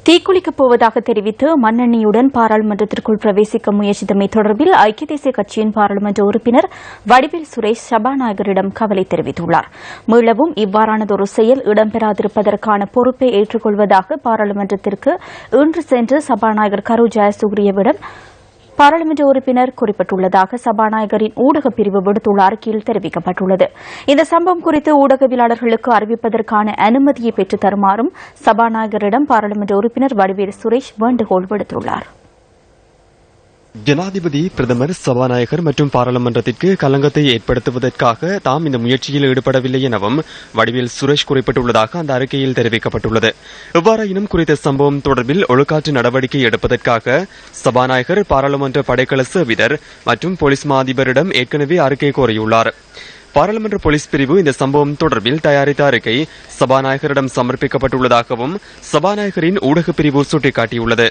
தீக்குளிக்கப் போவதாக தெரிவித்து மண்ணெண்ணியுடன் பாராளுமன்றத்திற்குள் பிரவேசிக்க முயற்சித்தமை தொடர்பில் ஐக்கிய தேசிய கட்சியின் பாராளுமன்ற உறுப்பினர் வடிவேல் சுரேஷ் சபாநாயகரிடம் கவலை தெரிவித்துள்ளார். மீளவும் இவ்வாறானதொரு செயல் இடம்பெறாதிருப்பதற்கான பொறுப்பை ஏற்றுக்கொள்வதாக பாராளுமன்றத்திற்கு இன்று சென்று சபாநாயகர் கரு ஜெயசூரியவிடம் பாராளுமன்ற உறுப்பினர் குறிப்பிட்டுள்ளதாக சபாநாயகரின் ஊடகப் பிரிவு விடுத்துள்ள அறிக்கையில் தெரிவிக்கப்பட்டுள்ளது. இந்த சம்பவம் குறித்து ஊடகவியலாளர்களுக்கு அறிவிப்பதற்கான அனுமதியை பெற்றுத் தருமாறும் சபாநாயகரிடம் பாராளுமன்ற உறுப்பினர் வடிவேல் சுரேஷ் வேண்டுகோள் விடுத்துள்ளார். ஜனாதிபதி, பிரதமர், சபாநாயகர் மற்றும் பாராளுமன்றத்திற்கு களங்கத்தை ஏற்படுத்துவதற்காக தாம் இந்த முயற்சியில் ஈடுபடவில்லை எனவும் வடிவேல் சுரேஷ் குறிப்பிட்டுள்ளதாக அந்த அறிக்கையில் தெரிவிக்கப்பட்டுள்ளது. எவ்வாறாயினும் குறித்த சம்பவம் தொடர்பில் ஒழுக்காற்று நடவடிக்கை எடுப்பதற்காக சபாநாயகர், பாராளுமன்ற படைக்கல சேவிதர் மற்றும் போலீஸ் மா அதிபரிடம் ஏற்கனவே அறிக்கை கோரியுள்ளார். பாராளுமன்ற போலீஸ் பிரிவு இந்த சம்பவம் தொடர்பில் தயாரித்த அறிக்கை சபாநாயகரிடம் சமர்ப்பிக்கப்பட்டுள்ளதாகவும் சபாநாயகரின் ஊடகப் பிரிவு சுட்டிக்காட்டியுள்ளது.